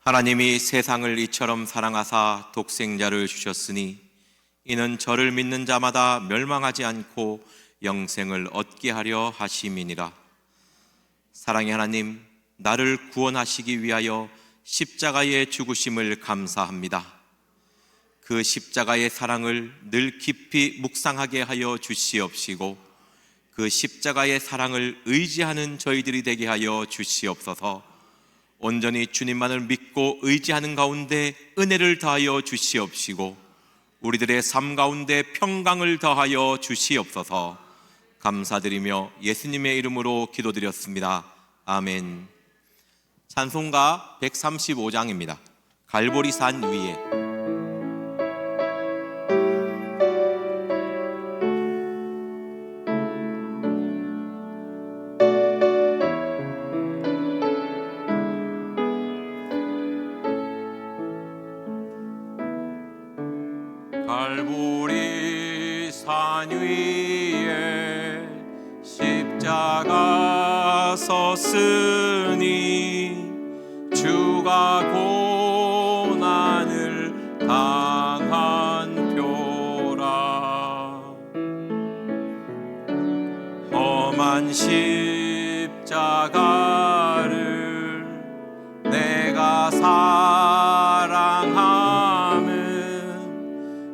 하나님이 세상을 이처럼 사랑하사 독생자를 주셨으니 이는 저를 믿는 자마다 멸망하지 않고 영생을 얻게 하려 하심이니라. 사랑의 하나님, 나를 구원하시기 위하여 십자가의 죽으심을 감사합니다. 그 십자가의 사랑을 늘 깊이 묵상하게 하여 주시옵시고 그 십자가의 사랑을 의지하는 저희들이 되게 하여 주시옵소서. 온전히 주님만을 믿고 의지하는 가운데 은혜를 더하여 주시옵시고 우리들의 삶 가운데 평강을 더하여 주시옵소서. 감사드리며 예수님의 이름으로 기도드렸습니다. 아멘. 찬송가 135장입니다. 갈보리산 위에. 갈보리산 위에 십자가 섰으니 주가 고난을 당한 표라. 험한 십자가를 내가 사랑하면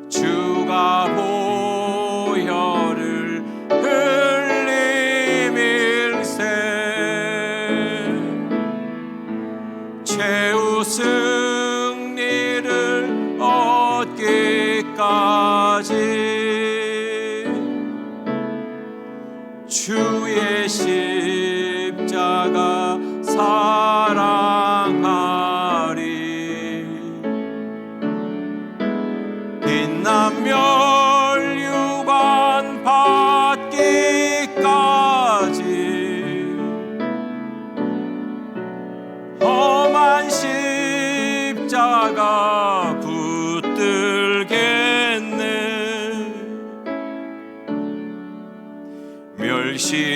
주가 보혈을 흘리밀세 최후 승리를 얻기까지 주의 십자가 사랑하리. 빛난 멸류관 받기까지 험한 십자가 붙들겠네.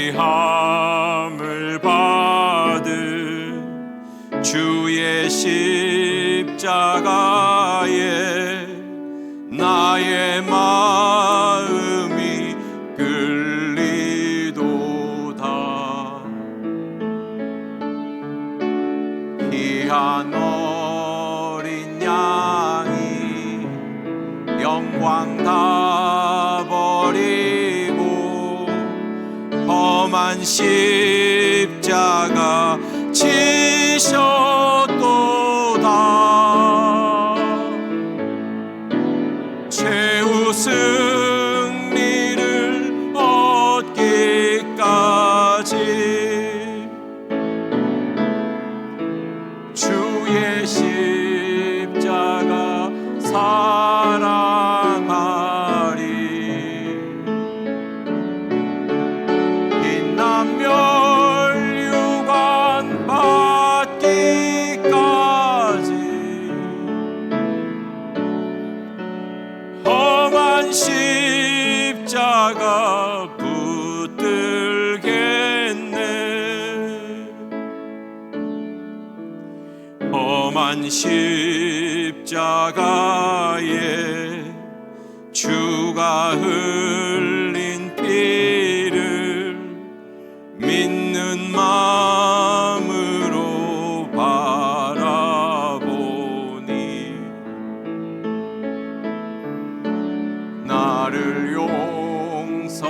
멸시함을 받은 주의 십자가에 나의 마음이 끌리도다. 귀한 어린 양이 영광 다 버리고 험한 십자가 지셨도다. 최후 승리를 얻기까지 주의 십자가 사랑하리. 빛난 멸류관 받기까지 험한 십자가 붙들겠네. 험한 십자가에 주가 흘린 피를 믿는 마음으로 바라보니 나를 용서하고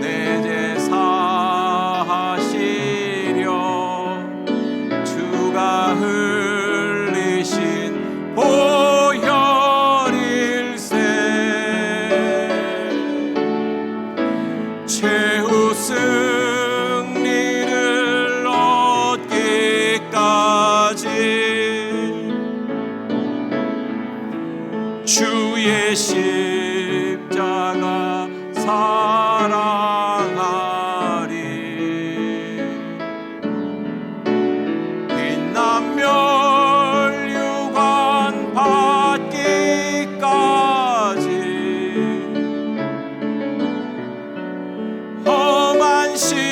내 죄 사하시려 주가 흘리신 보혈일세 최후 승리를 얻기까지 주의 십자가 사랑하리. 빛난 멸류관 받기까지 험한 십자가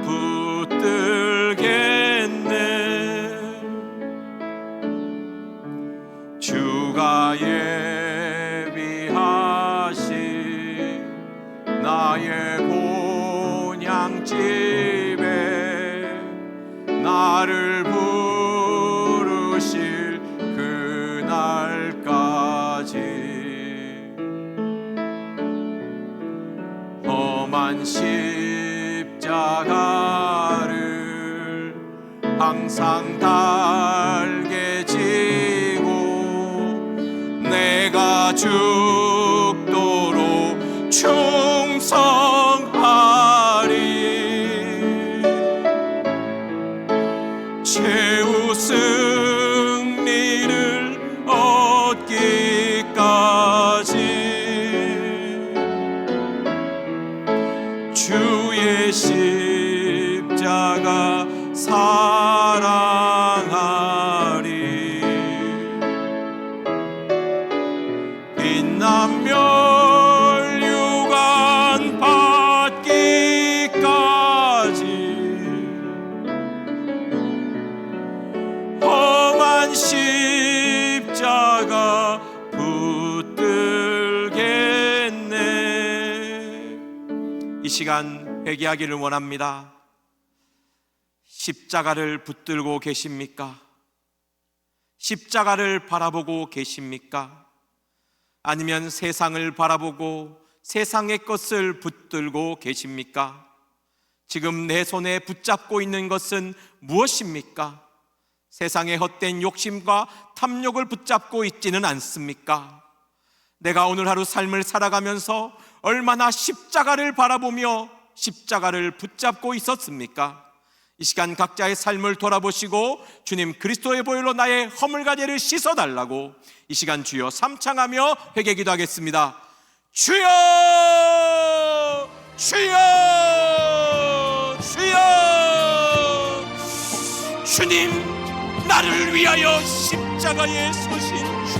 붙들 나의 본향집에 나를 부르실 그날까지 험한 십자가를 항상 달게 지고 내가 죽도록 충성하리. 최후 승리를 얻기까지 주의 십자가 사랑하리. 빛나며 멸류관 받기까지 험한 십자가 붙들겠네. 이 시간 회개하기를 원합니다. 십자가를 붙들고 계십니까? 십자가를 바라보고 계십니까? 아니면 세상을 바라보고 세상의 것을 붙들고 계십니까? 지금 내 손에 붙잡고 있는 것은 무엇입니까? 세상의 헛된 욕심과 탐욕을 붙잡고 있지는 않습니까? 내가 오늘 하루 삶을 살아가면서 얼마나 십자가를 바라보며 십자가를 붙잡고 있었습니까? 이 시간 각자의 삶을 돌아보시고 주님 그리스도의 보혈로 나의 허물과 죄를 씻어달라고 이 시간 주여 삼창하며 회개 기도하겠습니다. 주여 주여 주여. 주님 나를 위하여 십자가에 서신 주,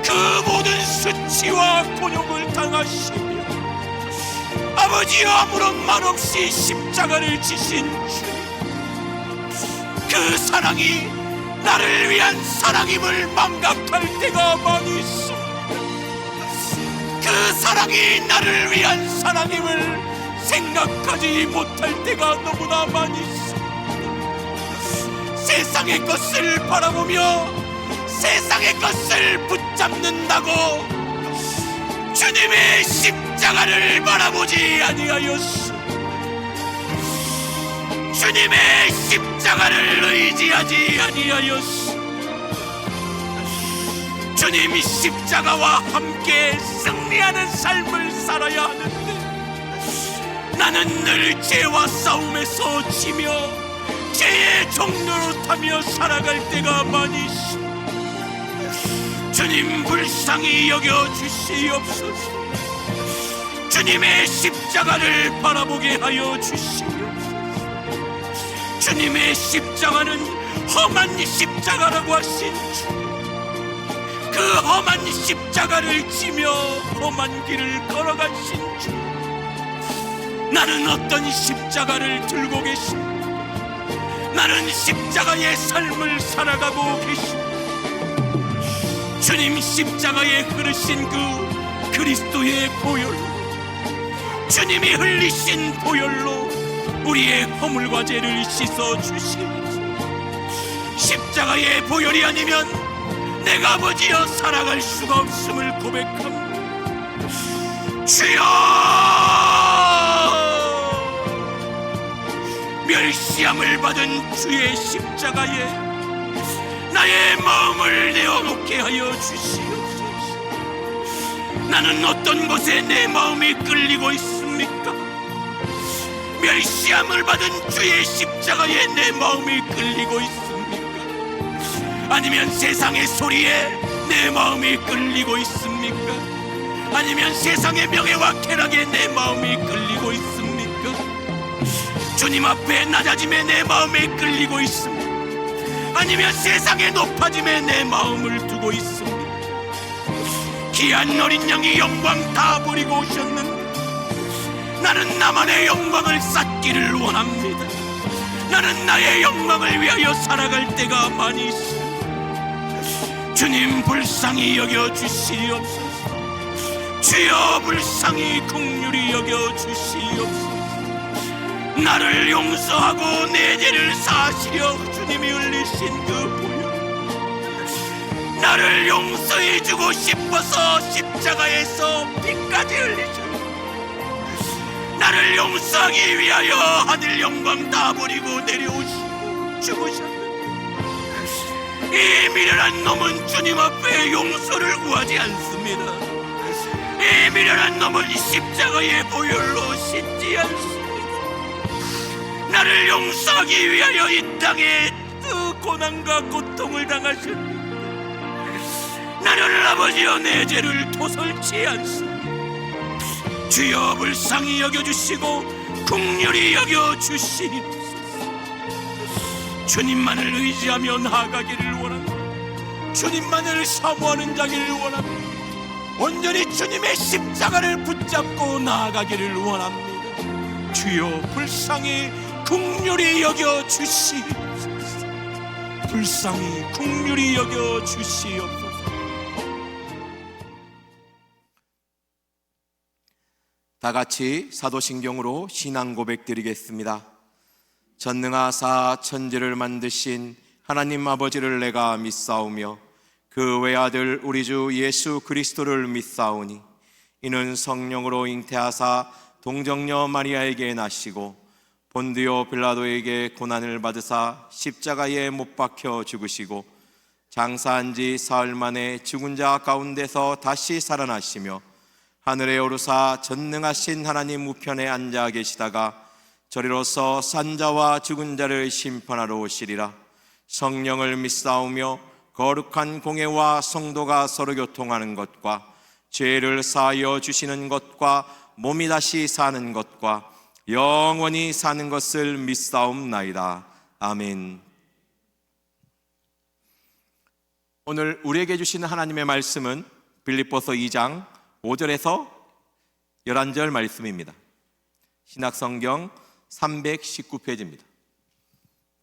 그 모든 수치와 곤욕을 당하시며 아버지 아무런 말 없이 십자가를 지신 주, 그 사랑이 나를 위한 사랑임을 망각할 때가 많이 있습니다. 그 사랑이 나를 위한 사랑임을 생각하지 못할 때가 너무나 많이 있습니다. 세상의 것을 바라보며 세상의 것을 붙잡는다고 주님의 십자가를 바라보지 아니하였소. 주님의 십자가를 의지하지 아니하였소. 주님이 십자가와 함께 승리하는 삶을 살아야 하는데 나는 늘 죄와 싸움에서 지며 죄의 종로로 타며 살아갈 때가 많이 있습니다. 주님 불쌍히 여겨주시옵소서. 주님의 십자가를 바라보게 하여 주시옵소서. 주님의 십자가는 험한 십자가라고 하신 주, 그 험한 십자가를 지며 험한 길을 걸어가신 주, 나는 어떤 십자가를 들고 계십니까? 나는 십자가의 삶을 살아가고 계십니다. 주님 십자가에 흐르신 그 그리스도의 보혈로, 주님이 흘리신 보혈로 우리의 허물과 죄를 씻어주시옵소서. 십자가의 보혈이 아니면 내가 아버지여 살아갈 수가 없음을 고백합니다. 주여, 멸시함을 받은 주의 십자가에 나의 마음을 내어놓게 하여 주시옵소서. 나는 어떤 곳에 내 마음이 끌리고 있습니까? 멸시함을 받은 주의 십자가에 내 마음이 끌리고 있습니까? 아니면 세상의 소리에 내 마음이 끌리고 있습니까? 아니면 세상의 명예와 쾌락에 내 마음이 끌리고 있습니까? 주님 앞에 낮아짐에 내 마음이 끌리고 있습니까? 아니면 세상의 높아짐에 내 마음을 두고 있습니다. 귀한 어린 양이 영광 다 버리고 오셨는데 나는 나만의 영광을 쌓기를 원합니다. 나는 나의 영광을 위하여 살아갈 때가 많이 있습니다. 주님 불쌍히 여겨주시옵소서. 주여 불쌍히 긍휼히 여겨 주시옵소서. 나를 용서하고 내 죄를 사하시려 주님이 흘리신 그 보혈, 나를 용서해 주고 싶어서 십자가에서 피까지 흘리셨네. 나를 용서하기 위하여 하늘 영광 다 버리고 내려오시고 죽으셨네. 이 미련한 놈은 주님 앞에 용서를 구하지 않습니다. 이 미련한 놈은 십자가의 보혈로 씻지 않습니다. 나를 용서하기 위하여 이 땅에 그 고난과 고통을 당하셨습니다. 나는 아버지여 내 죄를 토설치 않습니다. 주여 불쌍히 여겨주시고 긍휼히 여겨주시옵소서. 주님만을 의지하며 나아가기를 원합니다. 주님만을 사모하는 자기를 원합니다. 온전히 주님의 십자가를 붙잡고 나아가기를 원합니다. 주여 불쌍히 긍휼히 여겨주시옵소서. 불쌍히 긍휼히 여겨주시옵소서. 다 같이 사도신경으로 신앙 고백 드리겠습니다. 전능하사 천지를 만드신 하나님 아버지를 내가 믿사오며 그 외아들 우리 주 예수 그리스도를 믿사오니 이는 성령으로 잉태하사 동정녀 마리아에게 나시고 본디오 빌라도에게 고난을 받으사 십자가에 못 박혀 죽으시고 장사한 지 사흘 만에 죽은 자 가운데서 다시 살아나시며 하늘에 오르사 전능하신 하나님 우편에 앉아 계시다가 저리로서 산자와 죽은 자를 심판하러 오시리라. 성령을 믿사오며 거룩한 공회와 성도가 서로 교통하는 것과 죄를 사하여 주시는 것과 몸이 다시 사는 것과 영원히 사는 것을 믿사옵나이다. 아멘. 오늘 우리에게 주시는 하나님의 말씀은 빌립보서 2장 5절에서 11절 말씀입니다. 신약성경 319페이지입니다.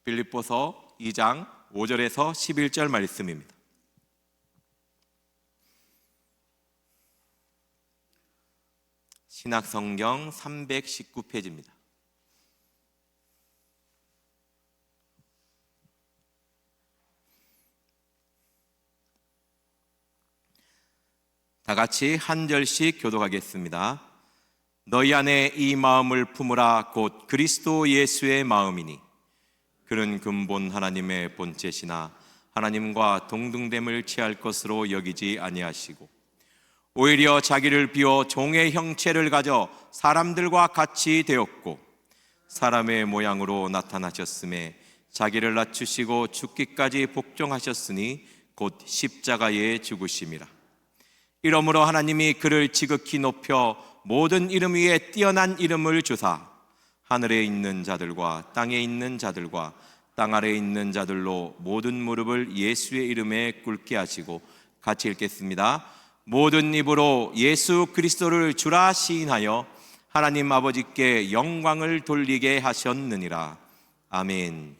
빌립보서 2장 5절에서 11절 말씀입니다. 신약성경 319페이지입니다. 다 같이 한 절씩 교독하겠습니다. 너희 안에 이 마음을 품으라 곧 그리스도 예수의 마음이니 그는 근본 하나님의 본체시나 하나님과 동등됨을 취할 것으로 여기지 아니하시고 오히려 자기를 비워 종의 형체를 가져 사람들과 같이 되었고 사람의 모양으로 나타나셨음에 자기를 낮추시고 죽기까지 복종하셨으니 곧 십자가에 죽으심이라. 이러므로 하나님이 그를 지극히 높여 모든 이름 위에 뛰어난 이름을 주사 하늘에 있는 자들과 땅에 있는 자들과 땅 아래에 있는 자들로 모든 무릎을 예수의 이름에 꿇게 하시고, 같이 읽겠습니다. 모든 입으로 예수 그리스도를 주라 시인하여 하나님 아버지께 영광을 돌리게 하셨느니라. 아멘.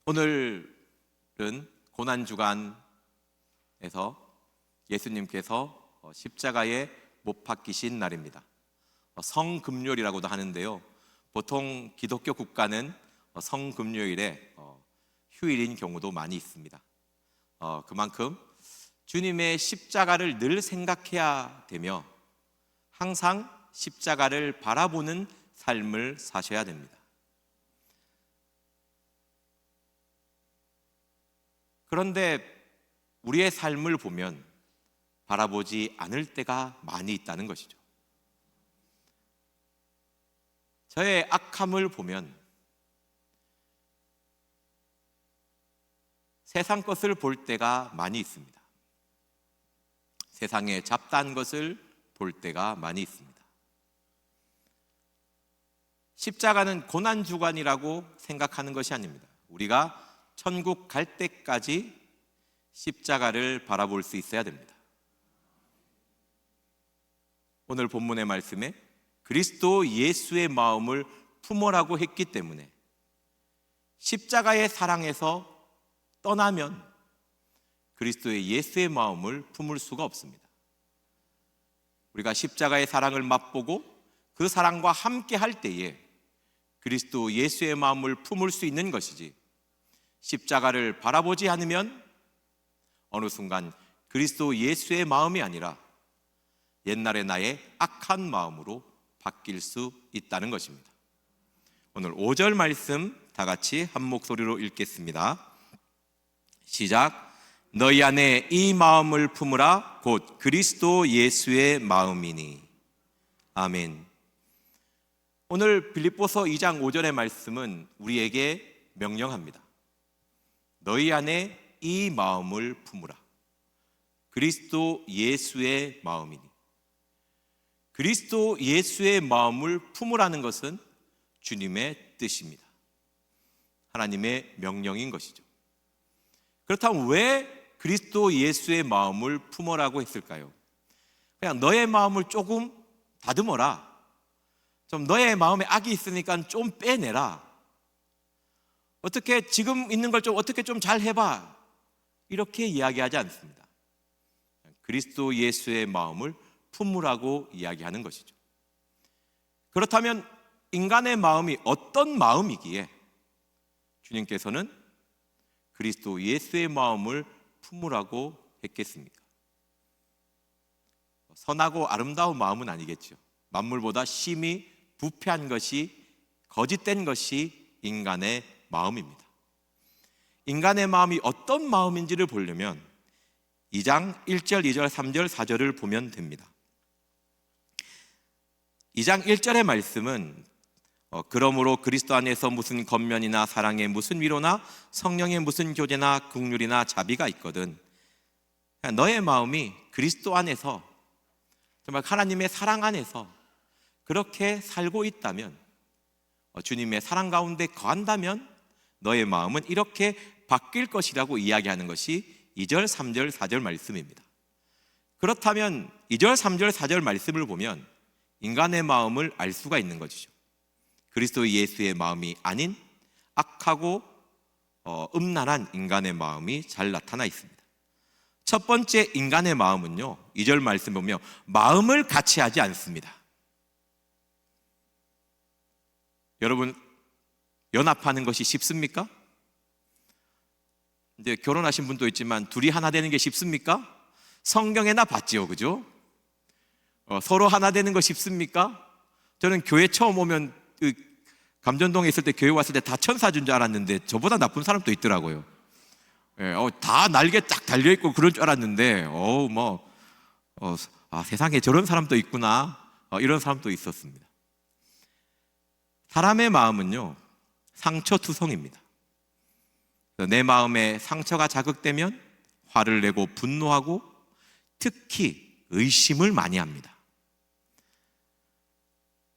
오늘은 고난주간에서 예수님께서 십자가에 못 박히신 날입니다. 성금요일이라고도 하는데요, 보통 기독교 국가는 성금요일에 휴일인 경우도 많이 있습니다. 그만큼 주님의 십자가를 늘 생각해야 되며 항상 십자가를 바라보는 삶을 사셔야 됩니다. 그런데 우리의 삶을 보면 바라보지 않을 때가 많이 있다는 것이죠. 저의 악함을 보면 세상 것을 볼 때가 많이 있습니다. 세상의 잡다한 것을 볼 때가 많이 있습니다. 십자가는 고난주간이라고 생각하는 것이 아닙니다. 우리가 천국 갈 때까지 십자가를 바라볼 수 있어야 됩니다. 오늘 본문의 말씀에 그리스도 예수의 마음을 품으라고 했기 때문에 십자가의 사랑에서 떠나면 그리스도의 예수의 마음을 품을 수가 없습니다. 우리가 십자가의 사랑을 맛보고 그 사랑과 함께 할 때에 그리스도 예수의 마음을 품을 수 있는 것이지, 십자가를 바라보지 않으면 어느 순간 그리스도 예수의 마음이 아니라 옛날의 나의 악한 마음으로 바뀔 수 있다는 것입니다. 오늘 5절 말씀 다 같이 한 목소리로 읽겠습니다. 시작. 너희 안에 이 마음을 품으라. 곧 그리스도 예수의 마음이니. 아멘. 오늘 빌립보서 2장 5절의 말씀은 우리에게 명령합니다. 너희 안에 이 마음을 품으라. 그리스도 예수의 마음이니. 그리스도 예수의 마음을 품으라는 것은 주님의 뜻입니다. 하나님의 명령인 것이죠. 그렇다면 왜 그리스도 예수의 마음을 품으라고 했을까요? 그냥 너의 마음을 조금 다듬어라. 좀 너의 마음에 악이 있으니까 좀 빼내라. 어떻게 지금 있는 걸 좀 어떻게 좀 잘 해봐. 이렇게 이야기하지 않습니다. 그리스도 예수의 마음을 품으라고 이야기하는 것이죠. 그렇다면 인간의 마음이 어떤 마음이기에 주님께서는 그리스도 예수의 마음을 품으라고 했겠습니까? 선하고 아름다운 마음은 아니겠죠. 만물보다 심히 부패한 것이, 거짓된 것이 인간의 마음입니다. 인간의 마음이 어떤 마음인지를 보려면 2장 1절, 2절, 3절, 4절을 보면 됩니다. 2장 1절의 말씀은 그러므로 그리스도 안에서 무슨 겉면이나 사랑에 무슨 위로나 성령의 무슨 교제나 긍휼이나 자비가 있거든. 너의 마음이 그리스도 안에서, 정말 하나님의 사랑 안에서 그렇게 살고 있다면, 주님의 사랑 가운데 거한다면 너의 마음은 이렇게 바뀔 것이라고 이야기하는 것이 2절, 3절, 4절 말씀입니다. 그렇다면 2절, 3절, 4절 말씀을 보면 인간의 마음을 알 수가 있는 것이죠. 그리스도 예수의 마음이 아닌 악하고 음란한 인간의 마음이 잘 나타나 있습니다. 첫 번째 인간의 마음은요, 2절 말씀 보면 마음을 같이 하지 않습니다. 여러분, 연합하는 것이 쉽습니까? 이제 결혼하신 분도 있지만 둘이 하나 되는 게 쉽습니까? 성경에나 봤지요, 그죠? 서로 하나 되는 거 쉽습니까? 저는 교회 처음 오면 감전동에 있을 때, 교회 왔을 때 다 천사준 줄 알았는데 저보다 나쁜 사람도 있더라고요. 다 날개 딱 달려있고 그런 줄 알았는데 세상에 저런 사람도 있구나, 이런 사람도 있었습니다. 사람의 마음은요, 상처투성입니다. 내 마음에 상처가 자극되면 화를 내고 분노하고 특히 의심을 많이 합니다.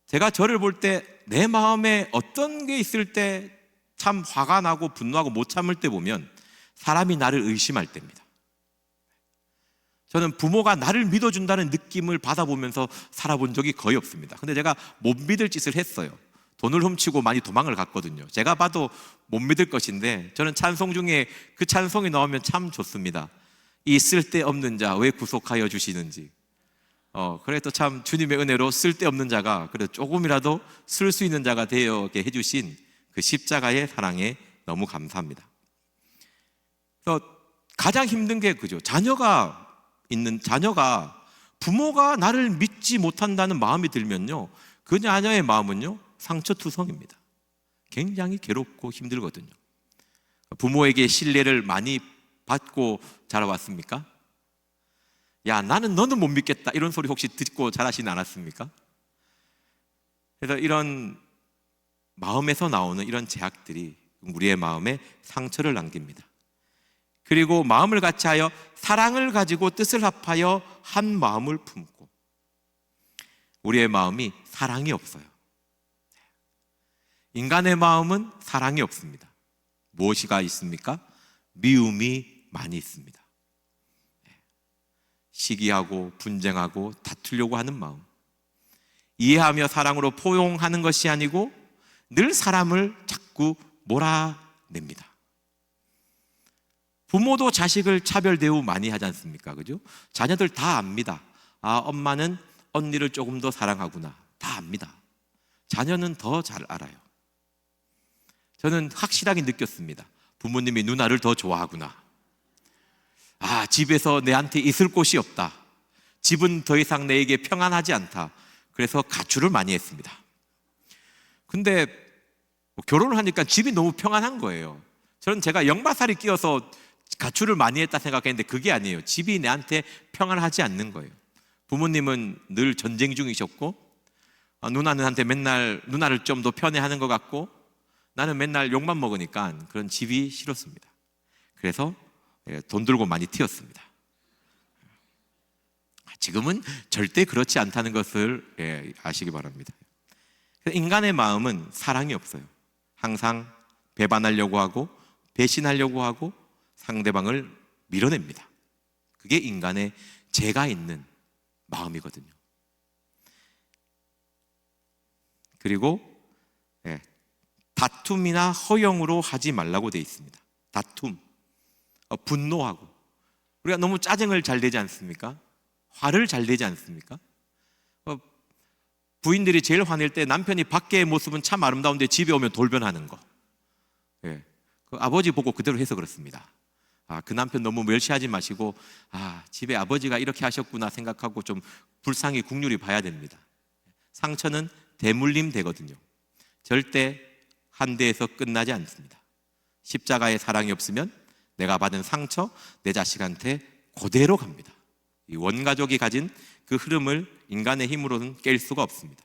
제가 저를 볼 때 내 마음에 어떤 게 있을 때 참 화가 나고 분노하고 못 참을 때 보면 사람이 나를 의심할 때입니다. 저는 부모가 나를 믿어준다는 느낌을 받아보면서 살아본 적이 거의 없습니다. 근데 제가 못 믿을 짓을 했어요. 돈을 훔치고 많이 도망을 갔거든요. 제가 봐도 못 믿을 것인데, 저는 찬송 중에 그 찬송이 나오면 참 좋습니다. 이 쓸데없는 자 왜 구속하여 주시는지. 그래도 참 주님의 은혜로 쓸데없는 자가 그래도 조금이라도 쓸 수 있는 자가 되게 해주신 그 십자가의 사랑에 너무 감사합니다. 그래서 가장 힘든 게 그죠. 자녀가 부모가 나를 믿지 못한다는 마음이 들면요, 그 자녀의 마음은요, 상처투성입니다. 굉장히 괴롭고 힘들거든요. 부모에게 신뢰를 많이 받고 자라왔습니까? 야, 나는 너는 못 믿겠다, 이런 소리 혹시 듣고 자라시지 않았습니까? 그래서 이런 마음에서 나오는 이런 제약들이 우리의 마음에 상처를 남깁니다. 그리고 마음을 같이 하여 사랑을 가지고 뜻을 합하여 한 마음을 품고, 우리의 마음이 사랑이 없어요. 인간의 마음은 사랑이 없습니다. 무엇이가 있습니까? 미움이 많이 있습니다. 시기하고 분쟁하고 다투려고 하는 마음, 이해하며 사랑으로 포용하는 것이 아니고 늘 사람을 자꾸 몰아냅니다. 부모도 자식을 차별 대우 많이 하지 않습니까? 그죠? 자녀들 다 압니다. 아, 엄마는 언니를 조금 더 사랑하구나. 다 압니다. 자녀는 더 잘 알아요. 저는 확실하게 느꼈습니다. 부모님이 누나를 더 좋아하구나. 아, 집에서 내한테 있을 곳이 없다. 집은 더 이상 내게 평안하지 않다. 그래서 가출을 많이 했습니다. 근데 결혼을 하니까 집이 너무 평안한 거예요. 저는 제가 역마살이 끼어서 가출을 많이 했다 생각했는데 그게 아니에요. 집이 내한테 평안하지 않는 거예요. 부모님은 늘 전쟁 중이셨고, 누나한테 맨날 누나를 좀 더 편애하는 것 같고, 나는 맨날 욕만 먹으니까 그런 집이 싫었습니다. 그래서 돈 들고 많이 튀었습니다. 지금은 절대 그렇지 않다는 것을 아시기 바랍니다. 인간의 마음은 사랑이 없어요. 항상 배반하려고 하고 배신하려고 하고 상대방을 밀어냅니다. 그게 인간의 죄가 있는 마음이거든요. 그리고 다툼이나 허영으로 하지 말라고 되어 있습니다. 다툼, 분노하고, 우리가 너무 짜증을 잘 내지 않습니까? 화를 잘 내지 않습니까? 부인들이 제일 화낼 때 남편이 밖의 모습은 참 아름다운데 집에 오면 돌변하는 거. 그 아버지 보고 그대로 해서 그렇습니다. 아, 그 남편 너무 멸시하지 마시고, 아, 집에 아버지가 이렇게 하셨구나 생각하고 좀 불쌍히 국률이 봐야 됩니다. 상처는 대물림 되거든요. 절대 한 대에서 끝나지 않습니다. 십자가의 사랑이 없으면 내가 받은 상처 내 자식한테 그대로 갑니다. 이 원가족이 가진 그 흐름을 인간의 힘으로는 깰 수가 없습니다.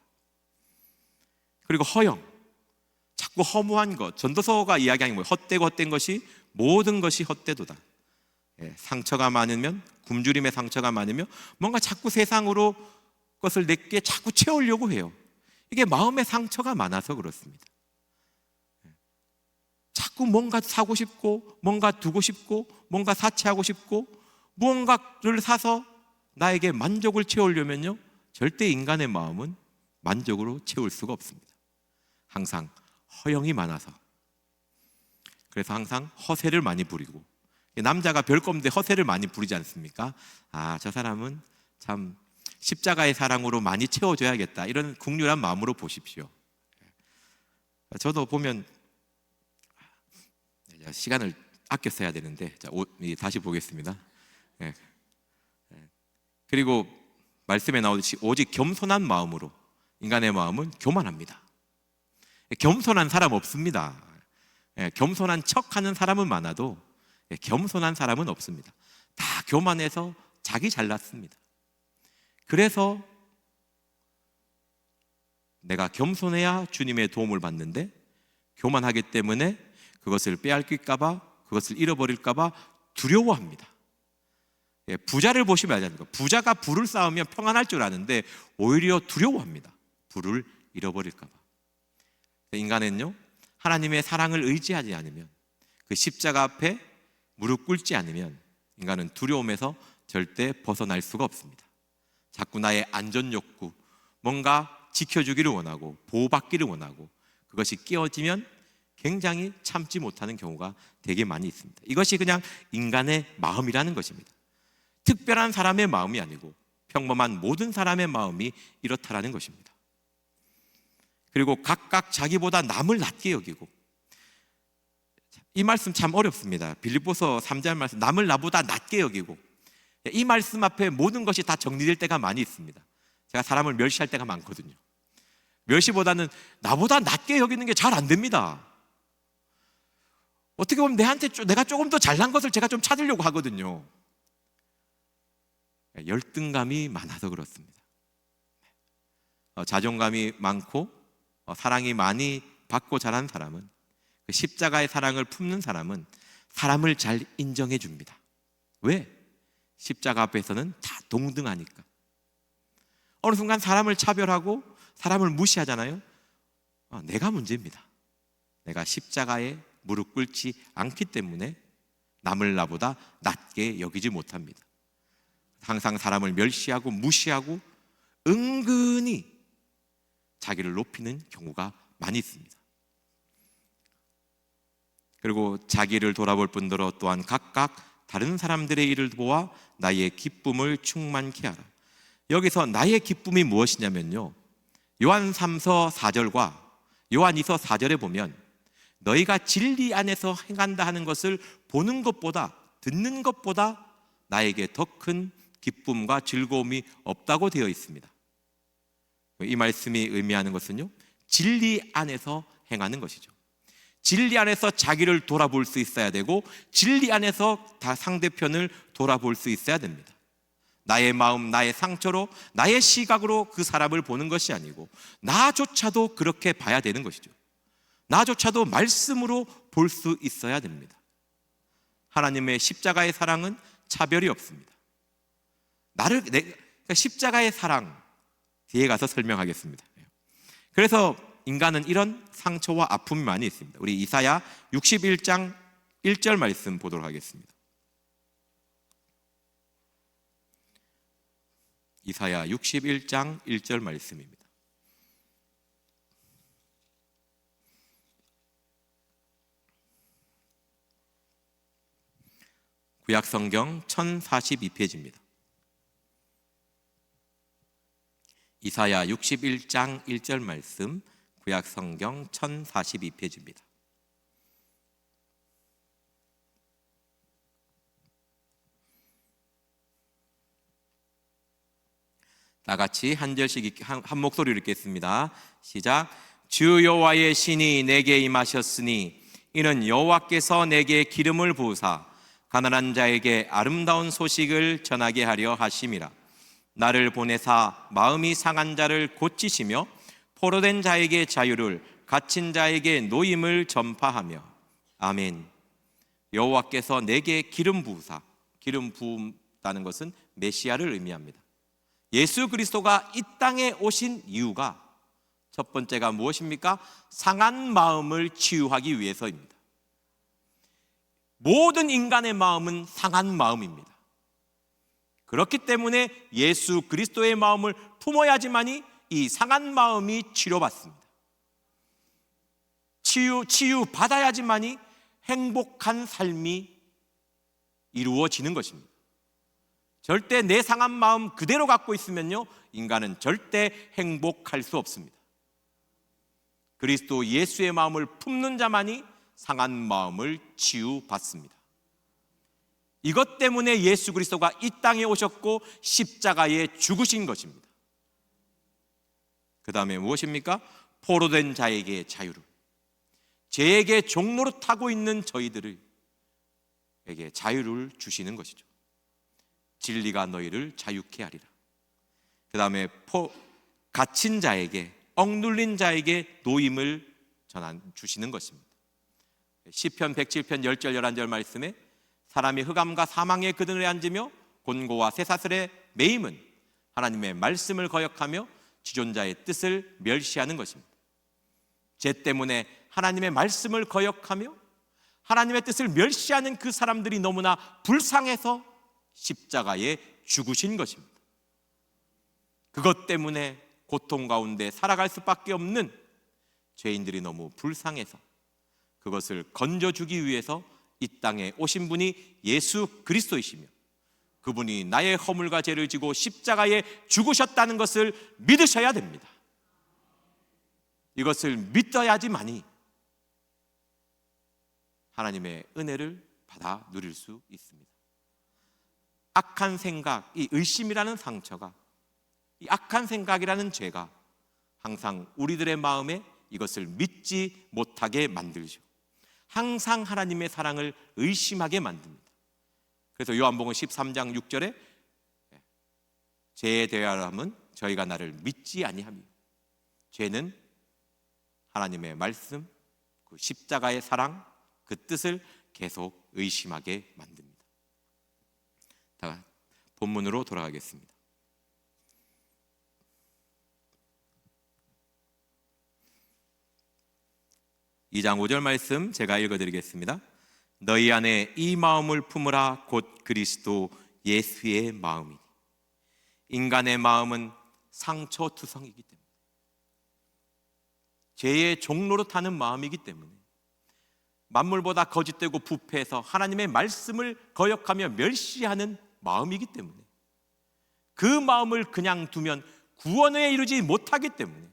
그리고 허영, 자꾸 허무한 것. 전도서가 이야기하는 거예요. 헛되고 헛된 것이 모든 것이 헛되도다. 상처가 많으면, 굶주림의 상처가 많으면 뭔가 자꾸 세상으로 것을 내게 자꾸 채우려고 해요. 이게 마음의 상처가 많아서 그렇습니다. 자꾸 뭔가 사고 싶고, 뭔가 두고 싶고, 뭔가 사치하고 싶고, 무언가를 사서 나에게 만족을 채우려면요, 절대 인간의 마음은 만족으로 채울 수가 없습니다. 항상 허영이 많아서. 그래서 항상 허세를 많이 부리고, 남자가 별거 없는데 허세를 많이 부리지 않습니까? 아, 저 사람은 참 십자가의 사랑으로 많이 채워줘야겠다, 이런 국률한 마음으로 보십시오. 저도 보면 시간을 아껴 써야 되는데, 자, 다시 보겠습니다. 그리고 말씀에 나오듯이 오직 겸손한 마음으로, 인간의 마음은 교만합니다. 겸손한 사람 없습니다. 겸손한 척하는 사람은 많아도 겸손한 사람은 없습니다. 다 교만해서 자기 잘났습니다. 그래서 내가 겸손해야 주님의 도움을 받는데, 교만하기 때문에 그것을 빼앗길까봐, 그것을 잃어버릴까봐 두려워합니다. 부자를 보시면 알지 않습니까? 부자가 부를 쌓으면 평안할 줄 아는데 오히려 두려워합니다. 부를 잃어버릴까봐. 인간은요, 하나님의 사랑을 의지하지 않으면, 그 십자가 앞에 무릎 꿇지 않으면 인간은 두려움에서 절대 벗어날 수가 없습니다. 자꾸 나의 안전 욕구, 뭔가 지켜주기를 원하고 보호받기를 원하고, 그것이 깨어지면 굉장히 참지 못하는 경우가 되게 많이 있습니다. 이것이 그냥 인간의 마음이라는 것입니다. 특별한 사람의 마음이 아니고 평범한 모든 사람의 마음이 이렇다라는 것입니다. 그리고 각각 자기보다 남을 낮게 여기고, 이 말씀 참 어렵습니다. 빌립보서 3절 말씀, 남을 나보다 낮게 여기고, 이 말씀 앞에 모든 것이 다 정리될 때가 많이 있습니다. 제가 사람을 멸시할 때가 많거든요. 멸시보다는 나보다 낮게 여기는 게 잘 안 됩니다. 어떻게 보면 내가 조금 더 잘난 것을 제가 좀 찾으려고 하거든요. 열등감이 많아서 그렇습니다. 자존감이 많고 사랑이 많이 받고 자란 사람은, 그 십자가의 사랑을 품는 사람은 사람을 잘 인정해 줍니다. 왜? 십자가 앞에서는 다 동등하니까. 어느 순간 사람을 차별하고 사람을 무시하잖아요. 내가 문제입니다. 내가 십자가에 무릎 꿇지 않기 때문에 남을 나보다 낮게 여기지 못합니다. 항상 사람을 멸시하고 무시하고 은근히 자기를 높이는 경우가 많이 있습니다. 그리고 자기를 돌아볼 뿐더러 또한 각각 다른 사람들의 일을 보아 나의 기쁨을 충만케 하라. 여기서 나의 기쁨이 무엇이냐면요, 요한 3서 4절과 요한 2서 4절에 보면 너희가 진리 안에서 행한다 하는 것을 보는 것보다, 듣는 것보다 나에게 더 큰 기쁨과 즐거움이 없다고 되어 있습니다. 이 말씀이 의미하는 것은요, 진리 안에서 행하는 것이죠. 진리 안에서 자기를 돌아볼 수 있어야 되고, 진리 안에서 다 상대편을 돌아볼 수 있어야 됩니다. 나의 마음, 나의 상처로, 나의 시각으로 그 사람을 보는 것이 아니고 나조차도 그렇게 봐야 되는 것이죠. 나조차도 말씀으로 볼 수 있어야 됩니다. 하나님의 십자가의 사랑은 차별이 없습니다. 십자가의 사랑 뒤에 가서 설명하겠습니다. 그래서 인간은 이런 상처와 아픔이 많이 있습니다. 우리 이사야 61장 1절 말씀 보도록 하겠습니다. 이사야 61장 1절 말씀입니다. 구약성경 1042페이지입니다. 이사야 61장 1절 말씀, 구약성경 1042페이지입니다. 다 같이 한 절씩 한 목소리로 읽겠습니다. 시작. 주 여호와의 신이 내게 임하셨으니 이는 여호와께서 내게 기름을 부으사 가난한 자에게 아름다운 소식을 전하게 하려 하심이라. 나를 보내사 마음이 상한 자를 고치시며 포로된 자에게 자유를, 갇힌 자에게 노임을 전파하며. 아멘. 여호와께서 내게 기름 부으사, 기름 부음다는 것은 메시아를 의미합니다. 예수 그리스도가 이 땅에 오신 이유가 첫 번째가 무엇입니까? 상한 마음을 치유하기 위해서입니다. 모든 인간의 마음은 상한 마음입니다. 그렇기 때문에 예수 그리스도의 마음을 품어야지만이 이 상한 마음이 치료받습니다. 치유 받아야지만이 행복한 삶이 이루어지는 것입니다. 절대 내 상한 마음 그대로 갖고 있으면요, 인간은 절대 행복할 수 없습니다. 그리스도 예수의 마음을 품는 자만이 상한 마음을 치유받습니다. 이것 때문에 예수 그리스도가 이 땅에 오셨고 십자가에 죽으신 것입니다. 그 다음에 무엇입니까? 포로된 자에게 자유를, 죄에게 종노릇하고 있는 저희들에게 자유를 주시는 것이죠. 진리가 너희를 자유케 하리라. 그 다음에 갇힌 자에게, 억눌린 자에게 노임을 주시는 것입니다. 시편 107편 10절 11절 말씀에 사람이 흑암과 사망의 그늘에 앉으며 곤고와 쇠사슬에 매임은 하나님의 말씀을 거역하며 지존자의 뜻을 멸시하는 것입니다. 죄 때문에 하나님의 말씀을 거역하며 하나님의 뜻을 멸시하는 그 사람들이 너무나 불쌍해서 십자가에 죽으신 것입니다. 그것 때문에 고통 가운데 살아갈 수밖에 없는 죄인들이 너무 불쌍해서 그것을 건져주기 위해서 이 땅에 오신 분이 예수 그리스도이시며, 그분이 나의 허물과 죄를 지고 십자가에 죽으셨다는 것을 믿으셔야 됩니다. 이것을 믿어야지만이 하나님의 은혜를 받아 누릴 수 있습니다. 악한 생각, 이 의심이라는 상처가, 이 악한 생각이라는 죄가 항상 우리들의 마음에 이것을 믿지 못하게 만들죠. 항상 하나님의 사랑을 의심하게 만듭니다. 그래서 요한복음 13장 6절에 죄에 대하여는 저희가 나를 믿지 아니하며, 죄는 하나님의 말씀, 그 십자가의 사랑, 그 뜻을 계속 의심하게 만듭니다. 다 본문으로 돌아가겠습니다. (2장 5절) 말씀 제가 읽어드리겠습니다. 너희 안에 이 마음을 품으라. 곧 그리스도 예수의 마음이니. 인간의 마음은 상처투성이기 때문에, 죄의 종로로 타는 마음이기 때문에 만물보다 거짓되고 부패해서 하나님의 말씀을 거역하며 멸시하는 마음이기 때문에, 그 마음을 그냥 두면 구원에 이르지 못하기 때문에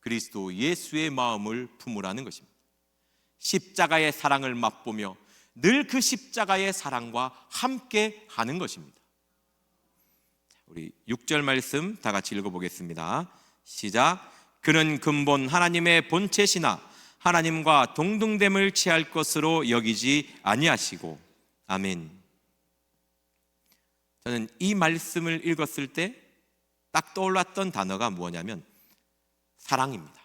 그리스도 예수의 마음을 품으라는 것입니다. 십자가의 사랑을 맛보며 늘 그 십자가의 사랑과 함께 하는 것입니다. 우리 6절 말씀 다 같이 읽어보겠습니다. 시작. 그는 근본 하나님의 본체시나 하나님과 동등됨을 취할 것으로 여기지 아니하시고. 아멘. 저는 이 말씀을 읽었을 때 딱 떠올랐던 단어가 뭐냐면 사랑입니다.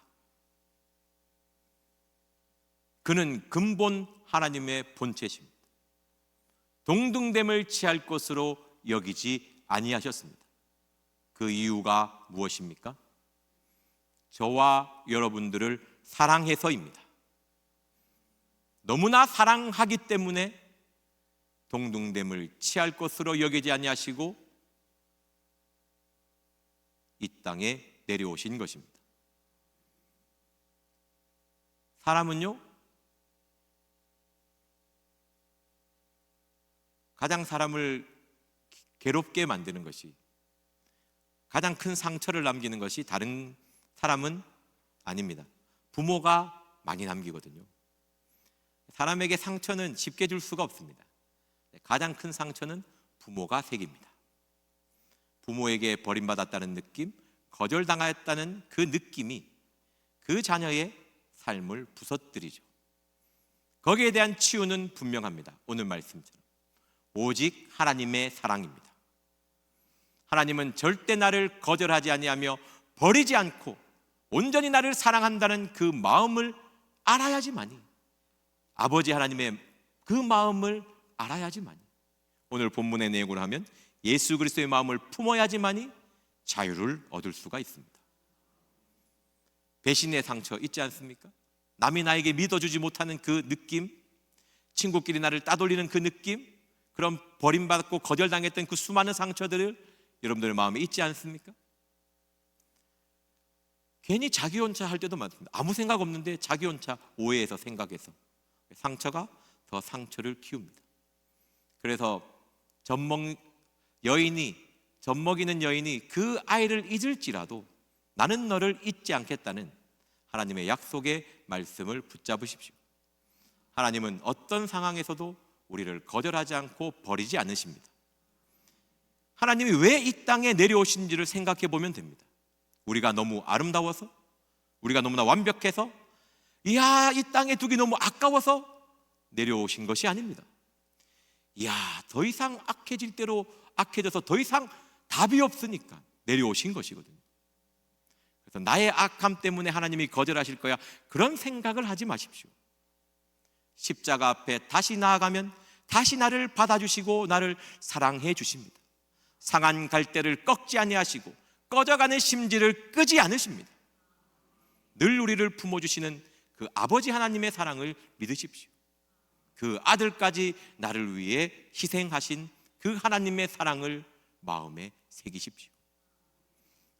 그는 근본 하나님의 본체십니다. 동등됨을 취할 것으로 여기지 아니하셨습니다. 그 이유가 무엇입니까? 저와 여러분들을 사랑해서입니다. 너무나 사랑하기 때문에 동등됨을 취할 것으로 여기지 아니하시고 이 땅에 내려오신 것입니다. 사람은요, 가장 사람을 괴롭게 만드는 것이, 가장 큰 상처를 남기는 것이 다른 사람은 아닙니다. 부모가 많이 남기거든요. 사람에게 상처는 쉽게 줄 수가 없습니다. 가장 큰 상처는 부모가 새깁니다. 부모에게 버림받았다는 느낌, 거절당했다는 그 느낌이 그 자녀의 삶을 부서뜨리죠. 거기에 대한 치유는 분명합니다. 오늘 말씀처럼 오직 하나님의 사랑입니다. 하나님은 절대 나를 거절하지 아니하며 버리지 않고 온전히 나를 사랑한다는 그 마음을 알아야지만이, 아버지 하나님의 그 마음을 알아야지만이, 오늘 본문의 내용으로 하면 예수 그리스도의 마음을 품어야지만이 자유를 얻을 수가 있습니다. 배신의 상처 있지 않습니까? 남이 나에게 믿어주지 못하는 그 느낌, 친구끼리 나를 따돌리는 그 느낌, 그런 버림받고 거절당했던 그 수많은 상처들을 여러분들의 마음에 있지 않습니까? 괜히 자기 혼자 할 때도 많습니다. 아무 생각 없는데 자기 혼자 오해해서 생각해서 상처가 더 상처를 키웁니다. 그래서 젖먹이는 여인이 그 아이를 잊을지라도 나는 너를 잊지 않겠다는 하나님의 약속의 말씀을 붙잡으십시오. 하나님은 어떤 상황에서도 우리를 거절하지 않고 버리지 않으십니다. 하나님이 왜 이 땅에 내려오신지를 생각해 보면 됩니다. 우리가 너무 아름다워서, 우리가 너무나 완벽해서, 이야, 이 땅에 두기 너무 아까워서 내려오신 것이 아닙니다. 이야, 더 이상 악해질 대로 악해져서 더 이상 답이 없으니까 내려오신 것이거든요. 그래서 나의 악함 때문에 하나님이 거절하실 거야, 그런 생각을 하지 마십시오. 십자가 앞에 다시 나아가면 다시 나를 받아주시고 나를 사랑해 주십니다. 상한 갈대를 꺾지 아니하시고 꺼져가는 심지를 끄지 않으십니다. 늘 우리를 품어주시는 그 아버지 하나님의 사랑을 믿으십시오. 그 아들까지 나를 위해 희생하신 그 하나님의 사랑을 마음에 새기십시오.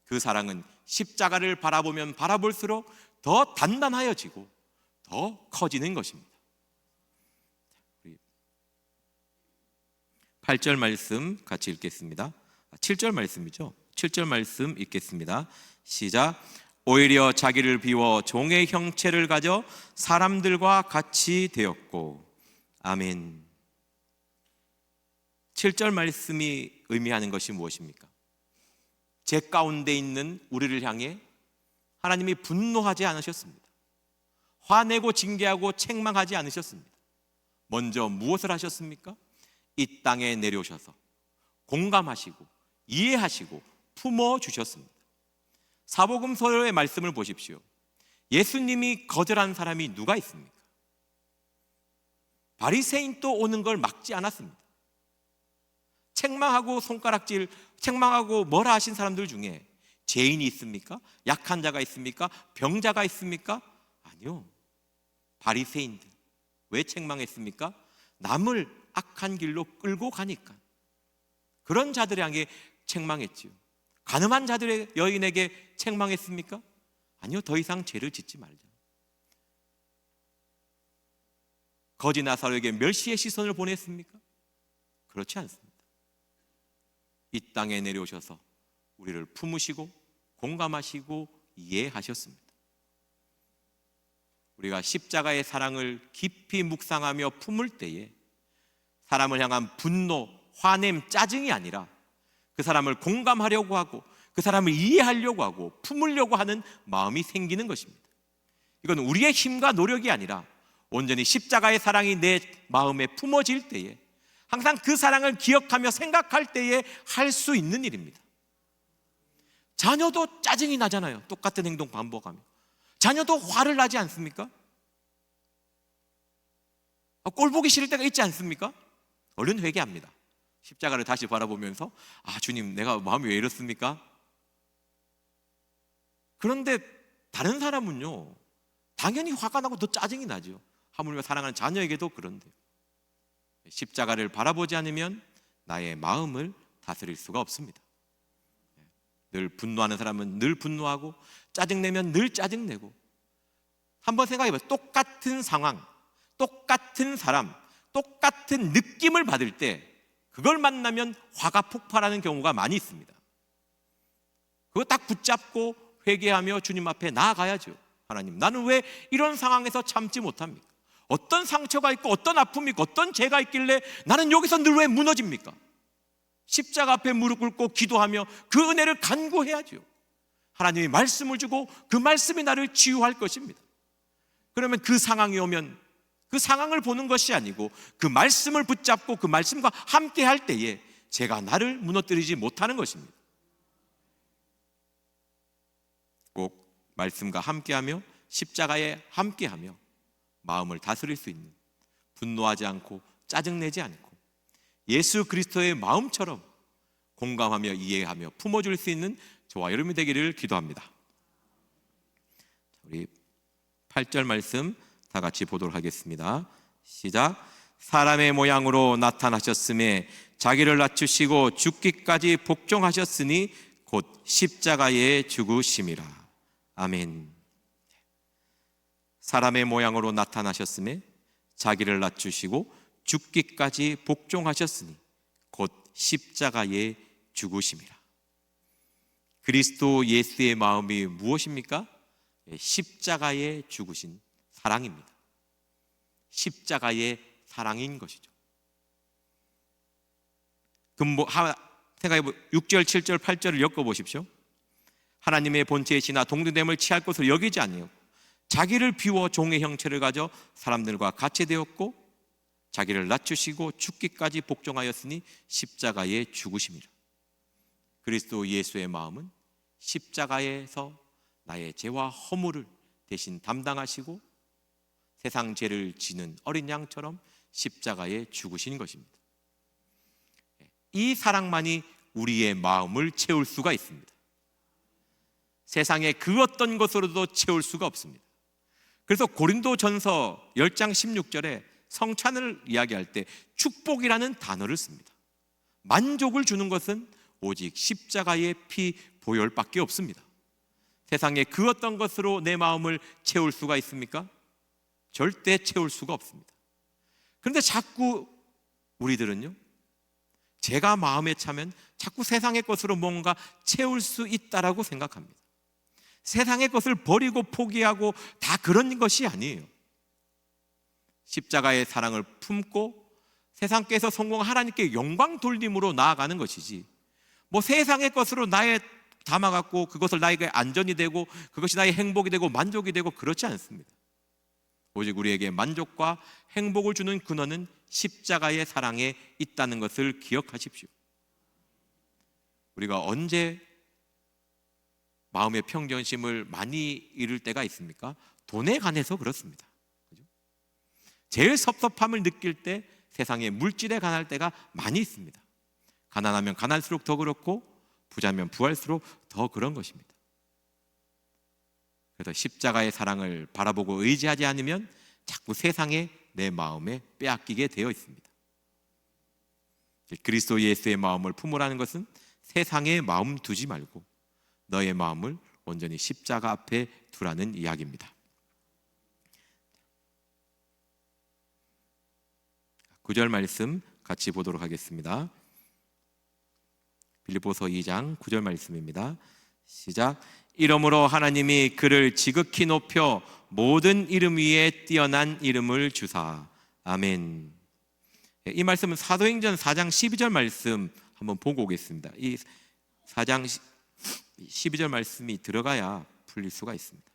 그 사랑은 십자가를 바라보면 바라볼수록 더 단단하여지고 더 커지는 것입니다. 8절 말씀 같이 읽겠습니다. 7절 말씀이죠. 7절 말씀 읽겠습니다. 시작. 오히려 자기를 비워 종의 형체를 가져 사람들과 같이 되었고. 아멘. 7절 말씀이 의미하는 것이 무엇입니까? 제 가운데 있는 우리를 향해 하나님이 분노하지 않으셨습니다. 화내고 징계하고 책망하지 않으셨습니다. 먼저 무엇을 하셨습니까? 이 땅에 내려오셔서 공감하시고 이해하시고 품어주셨습니다. 사복음서의 말씀을 보십시오. 예수님이 거절한 사람이 누가 있습니까? 바리새인 또 오는 걸 막지 않았습니다. 책망하고 손가락질, 책망하고 뭐라 하신 사람들 중에 죄인이 있습니까? 약한 자가 있습니까? 병자가 있습니까? 아니요. 바리새인들. 왜 책망했습니까? 남을 악한 길로 끌고 가니까. 그런 자들을 향해 책망했지요. 가늠한 자들의 여인에게 책망했습니까? 아니요. 더 이상 죄를 짓지 말자. 거지 나사로에게 멸시의 시선을 보냈습니까? 그렇지 않습니다. 이 땅에 내려오셔서 우리를 품으시고 공감하시고 이해하셨습니다. 우리가 십자가의 사랑을 깊이 묵상하며 품을 때에 사람을 향한 분노, 화냄, 짜증이 아니라 그 사람을 공감하려고 하고 그 사람을 이해하려고 하고 품으려고 하는 마음이 생기는 것입니다. 이건 우리의 힘과 노력이 아니라 온전히 십자가의 사랑이 내 마음에 품어질 때에 항상 그 사랑을 기억하며 생각할 때에 할 수 있는 일입니다. 자녀도 짜증이 나잖아요. 똑같은 행동 반복하며. 자녀도 화를 나지 않습니까? 꼴 보기 싫을 때가 있지 않습니까? 얼른 회개합니다. 십자가를 다시 바라보면서 주님, 내가 마음이 왜 이렇습니까? 그런데 다른 사람은요, 당연히 화가 나고 더 짜증이 나죠. 하물며 사랑하는 자녀에게도 그런데요. 십자가를 바라보지 않으면 나의 마음을 다스릴 수가 없습니다. 늘 분노하는 사람은 늘 분노하고 짜증내면 늘 짜증내고. 한번 생각해봐요. 똑같은 상황, 똑같은 사람, 똑같은 느낌을 받을 때 그걸 만나면 화가 폭발하는 경우가 많이 있습니다. 그거 딱 붙잡고 회개하며 주님 앞에 나아가야죠. 하나님, 나는 왜 이런 상황에서 참지 못합니까? 어떤 상처가 있고 어떤 아픔이 있고 어떤 죄가 있길래 나는 여기서 늘 왜 무너집니까? 십자가 앞에 무릎 꿇고 기도하며 그 은혜를 간구해야죠. 하나님이 말씀을 주고 그 말씀이 나를 치유할 것입니다. 그러면 그 상황이 오면 그 상황을 보는 것이 아니고 그 말씀을 붙잡고 그 말씀과 함께 할 때에 제가 나를 무너뜨리지 못하는 것입니다. 꼭 말씀과 함께하며 십자가에 함께하며 마음을 다스릴 수 있는, 분노하지 않고 짜증내지 않고 예수 그리스도의 마음처럼 공감하며 이해하며 품어줄 수 있는 저와 여러분이 되기를 기도합니다. 우리 8절 말씀 다 같이 보도록 하겠습니다. 시작. 사람의 모양으로 나타나셨음에 자기를 낮추시고 죽기까지 복종하셨으니 곧 십자가에 죽으심이라. 아멘. 사람의 모양으로 나타나셨음에 자기를 낮추시고 죽기까지 복종하셨으니 곧 십자가에 죽으심이라. 그리스도 예수의 마음이 무엇입니까? 십자가에 죽으신 사랑입니다. 십자가의 사랑인 것이죠. 생각해보세요. 6절, 7절, 8절을 엮어보십시오. 하나님의 본체의 신하 동등됨을 취할 것으로 여기지 아니하고 자기를 비워 종의 형체를 가져 사람들과 같이 되었고 자기를 낮추시고 죽기까지 복종하였으니 십자가에 죽으심이라. 그리스도 예수의 마음은 십자가에서 나의 죄와 허물을 대신 담당하시고 세상 죄를 지는 어린 양처럼 십자가에 죽으신 것입니다. 이 사랑만이 우리의 마음을 채울 수가 있습니다. 세상의 그 어떤 것으로도 채울 수가 없습니다. 그래서 고린도전서 10장 16절에 성찬을 이야기할 때 축복이라는 단어를 씁니다. 만족을 주는 것은 오직 십자가의 피 보혈밖에 없습니다. 세상의 그 어떤 것으로 내 마음을 채울 수가 있습니까? 절대 채울 수가 없습니다. 그런데 자꾸 우리들은요, 제가 마음에 차면 자꾸 세상의 것으로 뭔가 채울 수 있다라고 생각합니다. 세상의 것을 버리고 포기하고 다 그런 것이 아니에요. 십자가의 사랑을 품고 세상께서 성공한 하나님께 영광 돌림으로 나아가는 것이지, 뭐 세상의 것으로 나의 담아갖고 그것을 나에게 안전이 되고 그것이 나의 행복이 되고 만족이 되고 그렇지 않습니다. 오직 우리에게 만족과 행복을 주는 근원은 십자가의 사랑에 있다는 것을 기억하십시오. 우리가 언제 마음의 평정심을 많이 잃을 때가 있습니까? 돈에 관해서 그렇습니다. 그죠? 제일 섭섭함을 느낄 때 세상의 물질에 관할 때가 많이 있습니다. 가난하면 가난할수록 더 그렇고 부자면 부할수록 더 그런 것입니다. 그래서 십자가의 사랑을 바라보고 의지하지 않으면 자꾸 세상에 내 마음에 빼앗기게 되어 있습니다. 그리스도 예수의 마음을 품으라는 것은 세상에 마음 두지 말고 너의 마음을 온전히 십자가 앞에 두라는 이야기입니다. 9절 말씀 같이 보도록 하겠습니다. 빌립보서 2장 9절 말씀입니다. 시작. 이러므로 하나님이 그를 지극히 높여 모든 이름 위에 뛰어난 이름을 주사. 아멘. 이 말씀은 사도행전 4장 12절 말씀 한번 보고 오겠습니다. 이 4장 12절 말씀이 들어가야 풀릴 수가 있습니다.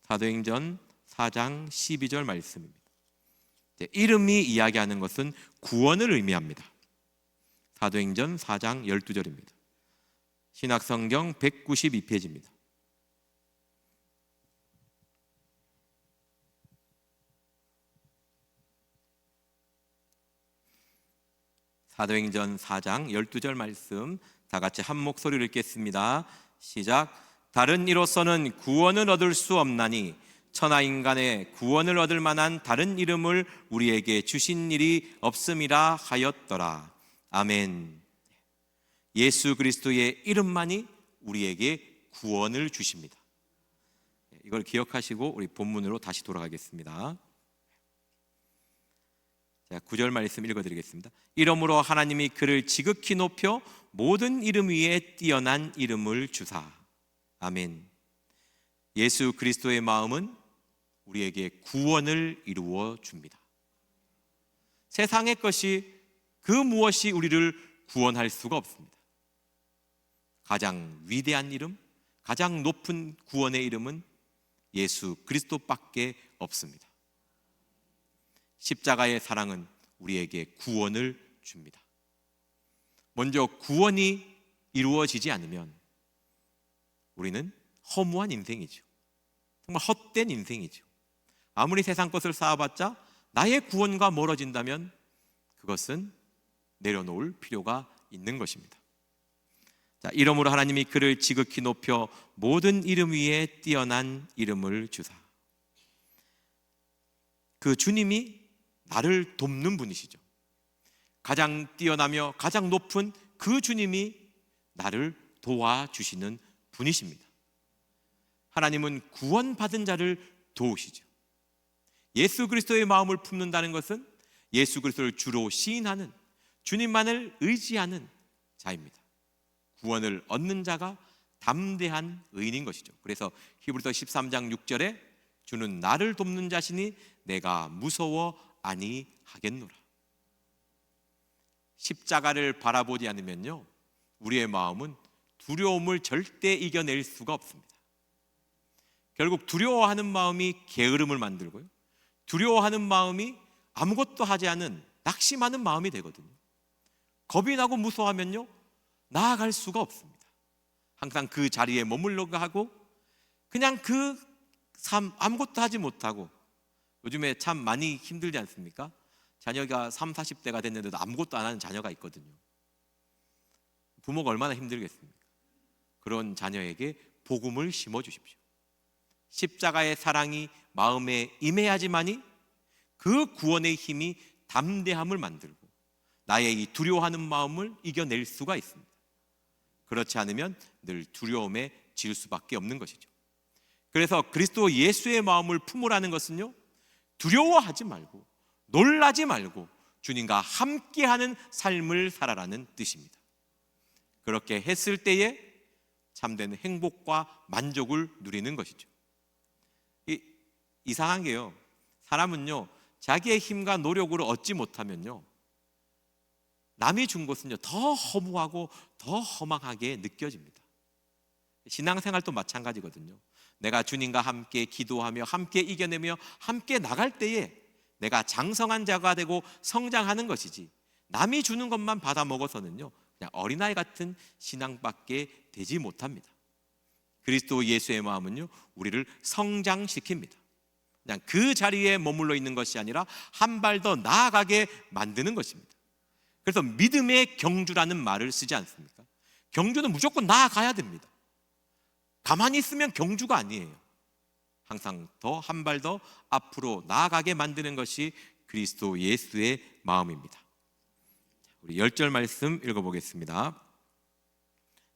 사도행전 4장 12절 말씀입니다. 이름이 이야기하는 것은 구원을 의미합니다. 사도행전 4장 12절입니다. 신약성경 192페이지입니다. 사도행전 4장 12절 말씀 다 같이 한 목소리로 읽겠습니다. 시작. 다른 이로서는 구원을 얻을 수 없나니 천하 인간의 구원을 얻을 만한 다른 이름을 우리에게 주신 일이 없음이라 하였더라. 아멘. 예수 그리스도의 이름만이 우리에게 구원을 주십니다. 이걸 기억하시고 우리 본문으로 다시 돌아가겠습니다. 자, 9절 말씀 읽어드리겠습니다. 이러므로 하나님이 그를 지극히 높여 모든 이름 위에 뛰어난 이름을 주사. 아멘. 예수 그리스도의 마음은 우리에게 구원을 이루어 줍니다. 세상의 것이 그 무엇이 우리를 구원할 수가 없습니다. 가장 위대한 이름, 가장 높은 구원의 이름은 예수 그리스도밖에 없습니다. 십자가의 사랑은 우리에게 구원을 줍니다. 먼저 구원이 이루어지지 않으면 우리는 허무한 인생이죠. 정말 헛된 인생이죠. 아무리 세상 것을 쌓아봤자 나의 구원과 멀어진다면 그것은 내려놓을 필요가 있는 것입니다. 자, 이러므로 하나님이 그를 지극히 높여 모든 이름 위에 뛰어난 이름을 주사. 그 주님이 나를 돕는 분이시죠. 가장 뛰어나며 가장 높은 그 주님이 나를 도와주시는 분이십니다. 하나님은 구원받은 자를 도우시죠. 예수 그리스도의 마음을 품는다는 것은 예수 그리스도를 주로 시인하는, 주님만을 의지하는 자입니다. 구원을 얻는 자가 담대한 의인인 것이죠. 그래서 히브리서 13장 6절에 주는 나를 돕는 자시니 내가 무서워 아니하겠노라. 십자가를 바라보지 않으면요, 우리의 마음은 두려움을 절대 이겨낼 수가 없습니다. 결국 두려워하는 마음이 게으름을 만들고요, 두려워하는 마음이 아무것도 하지 않은 낙심하는 마음이 되거든요. 겁이 나고 무서워하면요, 나아갈 수가 없습니다. 항상 그 자리에 머물러가 하고 그냥 그 삶 아무것도 하지 못하고, 요즘에 참 많이 힘들지 않습니까? 자녀가 3, 40대가 됐는데도 아무것도 안 하는 자녀가 있거든요. 부모가 얼마나 힘들겠습니까? 그런 자녀에게 복음을 심어주십시오. 십자가의 사랑이 마음에 임해야지만이 그 구원의 힘이 담대함을 만들고 나의 이 두려워하는 마음을 이겨낼 수가 있습니다. 그렇지 않으면 늘 두려움에 질 수밖에 없는 것이죠. 그래서 그리스도 예수의 마음을 품으라는 것은요, 두려워하지 말고 놀라지 말고 주님과 함께하는 삶을 살아라는 뜻입니다. 그렇게 했을 때에 참된 행복과 만족을 누리는 것이죠. 이상한 게요, 사람은요 자기의 힘과 노력으로 얻지 못하면요 남이 준 것은요 더 허무하고 더 허망하게 느껴집니다. 신앙생활도 마찬가지거든요. 내가 주님과 함께 기도하며 함께 이겨내며 함께 나갈 때에 내가 장성한 자가 되고 성장하는 것이지, 남이 주는 것만 받아 먹어서는요 그냥 어린아이 같은 신앙밖에 되지 못합니다. 그리스도 예수의 마음은요 우리를 성장시킵니다. 그냥 그 자리에 머물러 있는 것이 아니라 한 발 더 나아가게 만드는 것입니다. 그래서 믿음의 경주라는 말을 쓰지 않습니까? 경주는 무조건 나아가야 됩니다. 가만히 있으면 경주가 아니에요. 항상 더 한 발 더 앞으로 나아가게 만드는 것이 그리스도 예수의 마음입니다. 우리 10절 말씀 읽어보겠습니다.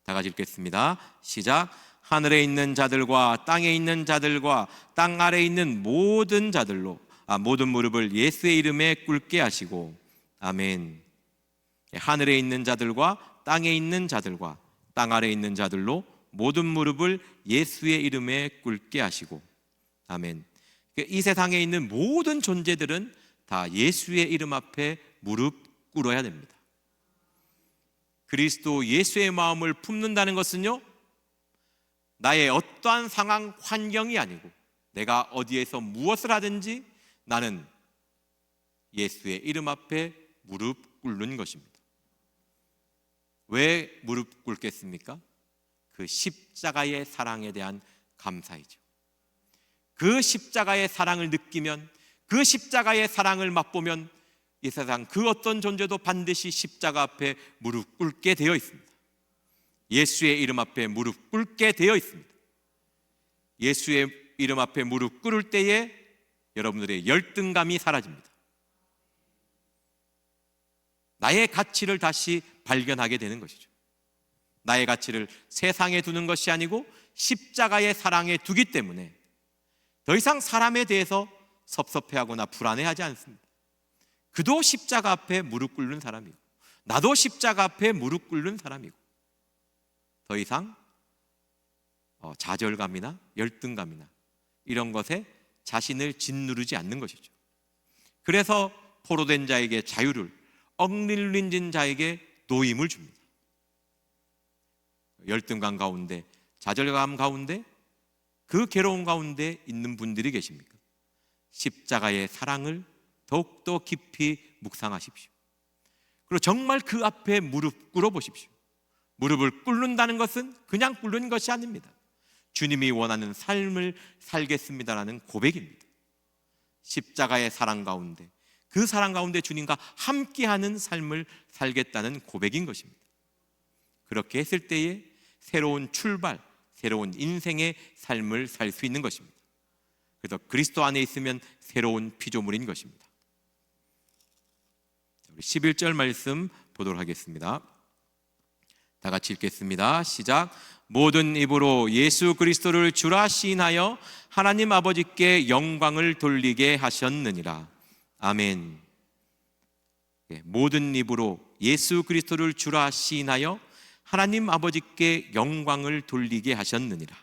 다 같이 읽겠습니다. 시작. 하늘에 있는 자들과 땅에 있는 자들과 땅 아래에 있는 모든 자들로 모든 무릎을 예수의 이름에 꿇게 하시고 아멘. 하늘에 있는 자들과 땅에 있는 자들과 땅 아래에 있는 자들로 모든 무릎을 예수의 이름에 꿇게 하시고 아멘. 이 세상에 있는 모든 존재들은 다 예수의 이름 앞에 무릎 꿇어야 됩니다. 그리스도 예수의 마음을 품는다는 것은요, 나의 어떠한 상황, 환경이 아니고 내가 어디에서 무엇을 하든지 나는 예수의 이름 앞에 무릎 꿇는 것입니다. 왜 무릎 꿇겠습니까? 그 십자가의 사랑에 대한 감사이죠. 그 십자가의 사랑을 느끼면, 그 십자가의 사랑을 맛보면 이 세상 그 어떤 존재도 반드시 십자가 앞에 무릎 꿇게 되어 있습니다. 예수의 이름 앞에 무릎 꿇게 되어 있습니다. 예수의 이름 앞에 무릎 꿇을 때에 여러분들의 열등감이 사라집니다. 나의 가치를 다시 발견하게 되는 것이죠. 나의 가치를 세상에 두는 것이 아니고 십자가의 사랑에 두기 때문에 더 이상 사람에 대해서 섭섭해하거나 불안해하지 않습니다. 그도 십자가 앞에 무릎 꿇는 사람이고 나도 십자가 앞에 무릎 꿇는 사람이고 더 이상 좌절감이나 열등감이나 이런 것에 자신을 짓누르지 않는 것이죠. 그래서 포로된 자에게 자유를, 억눌린 자에게 노임을 줍니다. 열등감 가운데, 좌절감 가운데, 그 괴로움 가운데 있는 분들이 계십니까? 십자가의 사랑을 더욱더 깊이 묵상하십시오. 그리고 정말 그 앞에 무릎 꿇어 보십시오. 무릎을 꿇는다는 것은 그냥 꿇는 것이 아닙니다. 주님이 원하는 삶을 살겠습니다라는 고백입니다. 십자가의 사랑 가운데, 그 사랑 가운데 주님과 함께하는 삶을 살겠다는 고백인 것입니다. 그렇게 했을 때에 새로운 출발, 새로운 인생의 삶을 살 수 있는 것입니다. 그래서 그리스도 안에 있으면 새로운 피조물인 것입니다. 우리 11절 말씀 보도록 하겠습니다. 다 같이 읽겠습니다. 시작. 모든 입으로 예수 그리스도를 주라 시인하여 하나님 아버지께 영광을 돌리게 하셨느니라. 아멘. 모든 입으로 예수 그리스도를 주라 시인하여 하나님 아버지께 영광을 돌리게 하셨느니라.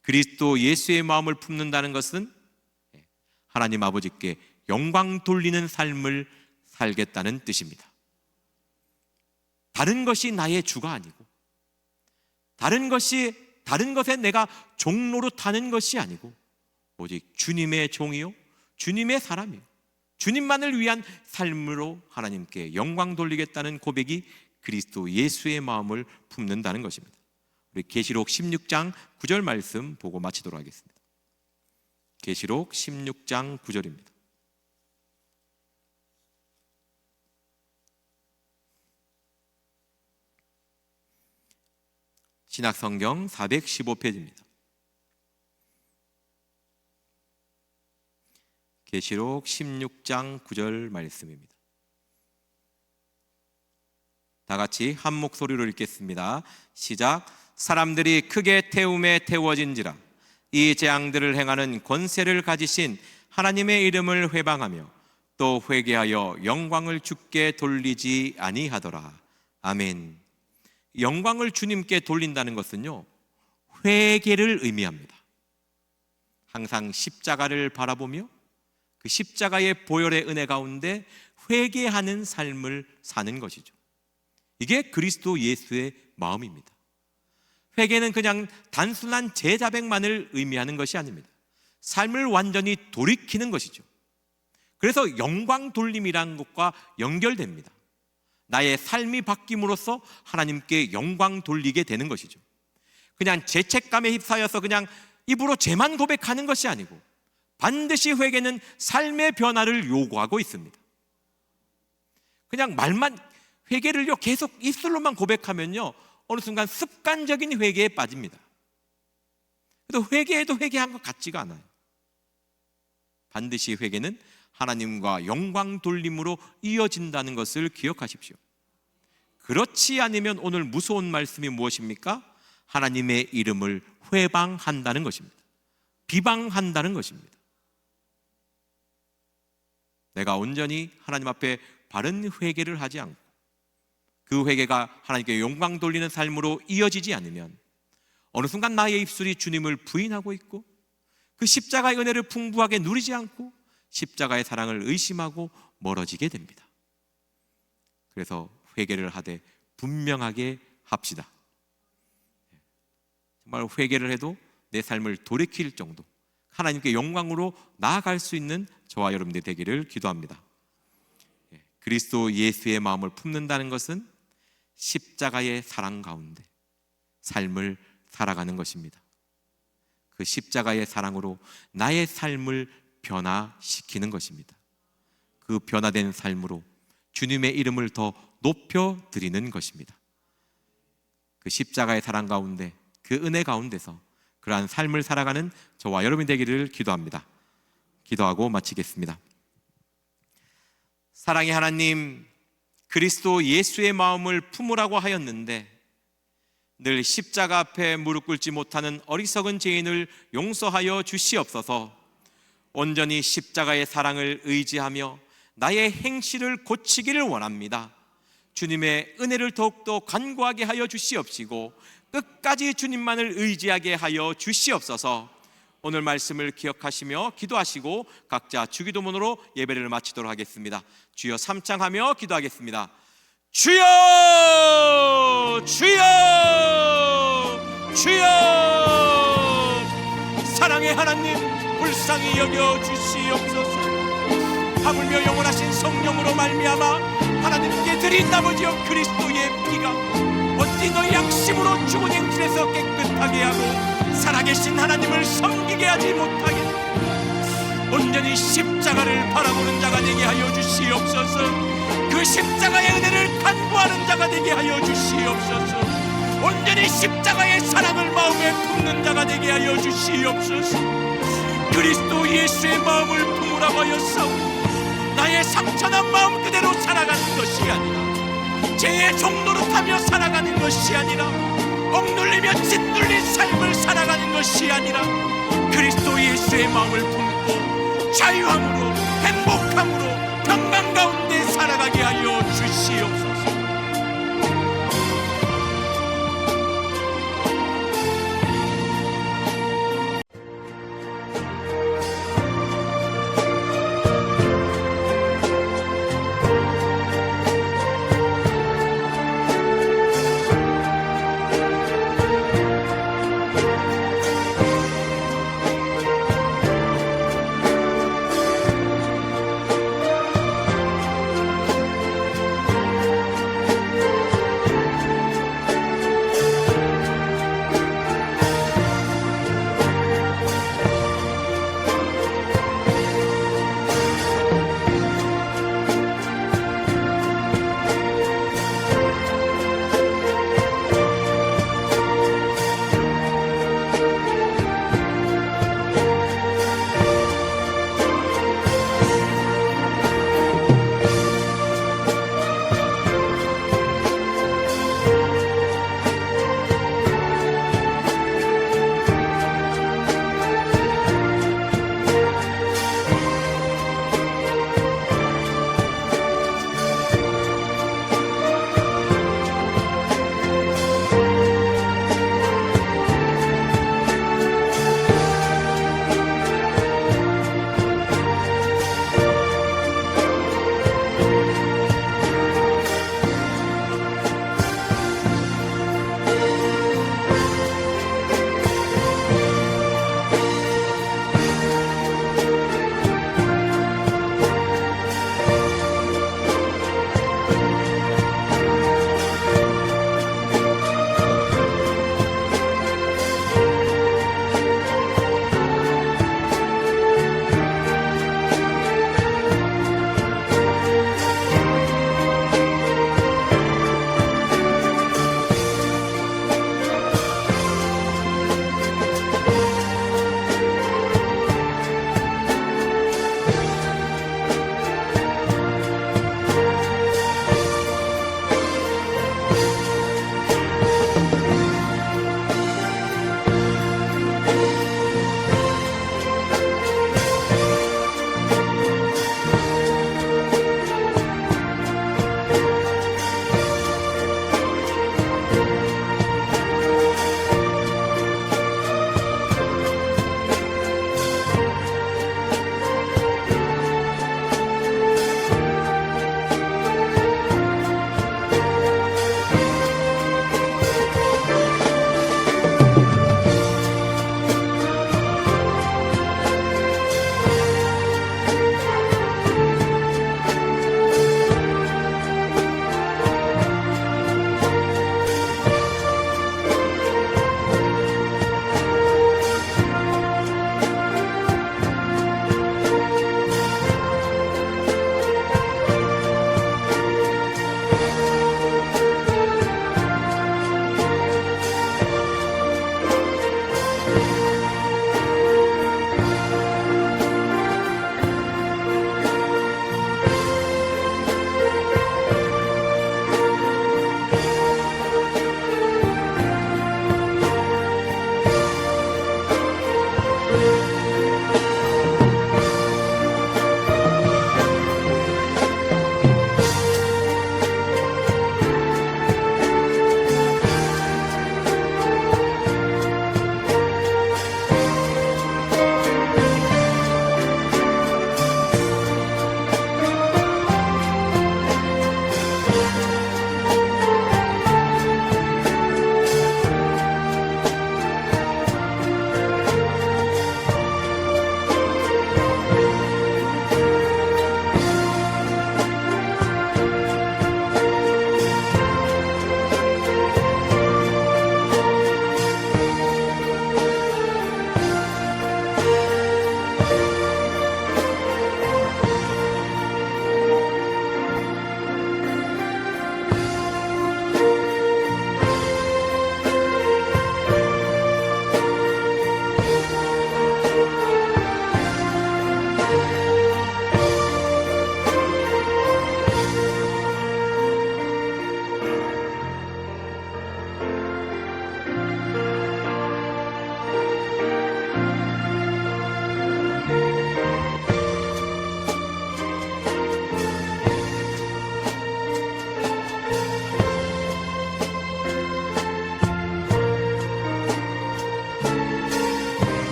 그리스도 예수의 마음을 품는다는 것은 하나님 아버지께 영광 돌리는 삶을 살겠다는 뜻입니다. 다른 것이 나의 주가 아니고 다른 것에 내가 종로로 타는 것이 아니고 오직 주님의 종이요 주님의 사람이요 주님만을 위한 삶으로 하나님께 영광 돌리겠다는 고백이 그리스도 예수의 마음을 품는다는 것입니다. 우리 계시록 16장 9절 말씀 보고 마치도록 하겠습니다. 계시록 16장 9절입니다. 신약성경 415페이지입니다. 계시록 16장 9절 말씀입니다. 다 같이 한 목소리로 읽겠습니다. 시작. 사람들이 크게 태움에 태워진지라 이 재앙들을 행하는 권세를 가지신 하나님의 이름을 회방하며 또 회개하여 영광을 주께 돌리지 아니하더라. 아멘. 영광을 주님께 돌린다는 것은요, 회개를 의미합니다. 항상 십자가를 바라보며 그 십자가의 보혈의 은혜 가운데 회개하는 삶을 사는 것이죠. 이게 그리스도 예수의 마음입니다. 회개는 그냥 단순한 제자백만을 의미하는 것이 아닙니다. 삶을 완전히 돌이키는 것이죠. 그래서 영광 돌림이라는 것과 연결됩니다. 나의 삶이 바뀜으로써 하나님께 영광 돌리게 되는 것이죠. 그냥 죄책감에 휩싸여서 그냥 입으로 죄만 고백하는 것이 아니고 반드시 회개는 삶의 변화를 요구하고 있습니다. 그냥 말만, 회개를요 계속 입술로만 고백하면요 어느 순간 습관적인 회개에 빠집니다. 그래도 회개해도 회개한 것 같지가 않아요. 반드시 회개는 하나님과 영광 돌림으로 이어진다는 것을 기억하십시오. 그렇지 않으면 오늘 무서운 말씀이 무엇입니까? 하나님의 이름을 회방한다는 것입니다. 비방한다는 것입니다. 내가 온전히 하나님 앞에 바른 회개를 하지 않고 그 회개가 하나님께 영광 돌리는 삶으로 이어지지 않으면 어느 순간 나의 입술이 주님을 부인하고 있고 그 십자가의 은혜를 풍부하게 누리지 않고 십자가의 사랑을 의심하고 멀어지게 됩니다. 그래서 회개를 하되 분명하게 합시다. 정말 회개를 해도 내 삶을 돌이킬 정도 하나님께 영광으로 나아갈 수 있는 저와 여러분들 되기를 기도합니다. 그리스도 예수의 마음을 품는다는 것은 십자가의 사랑 가운데 삶을 살아가는 것입니다. 그 십자가의 사랑으로 나의 삶을 변화시키는 것입니다. 그 변화된 삶으로 주님의 이름을 더 높여드리는 것입니다. 그 십자가의 사랑 가운데 그 은혜 가운데서 그러한 삶을 살아가는 저와 여러분이 되기를 기도합니다. 기도하고 마치겠습니다. 사랑의 하나님, 그리스도 예수의 마음을 품으라고 하였는데 늘 십자가 앞에 무릎 꿇지 못하는 어리석은 죄인을 용서하여 주시옵소서. 온전히 십자가의 사랑을 의지하며 나의 행실을 고치기를 원합니다. 주님의 은혜를 더욱더 간구하게 하여 주시옵시고 끝까지 주님만을 의지하게 하여 주시옵소서. 오늘 말씀을 기억하시며 기도하시고 각자 주기도문으로 예배를 마치도록 하겠습니다. 주여 삼창하며 기도하겠습니다. 주여 주여 주여. 사랑의 하나님, 불쌍히 여겨 주시옵소서. 하물며 영원하신 성령으로 말미암아 하나님께 드린 아버지여 그리스도의 피가 어찌 너희 양심으로 죽은 행실에서 깨끗하게 하고 살아계신 하나님을 섬기게 하지 못하게 온전히 십자가를 바라보는 자가 되게 하여 주시옵소서. 그 십자가의 은혜를 간구하는 자가 되게 하여 주시옵소서. 온전히 십자가의 사랑을 마음에 품는 자가 되게 하여 주시옵소서. 그리스도 예수의 마음을 품으라고 하였사오니 나의 상처난 마음 그대로 살아가는 것이 아니라 죄의 종노릇하며 살아가는 것이 아니라 억눌리며 짓눌린 삶을 살아가는 것이 아니라 그리스도 예수의 마음을 품고 자유함으로 행복함으로 평강 가운데 살아가게 하여 주시옵소서.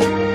주옵소서.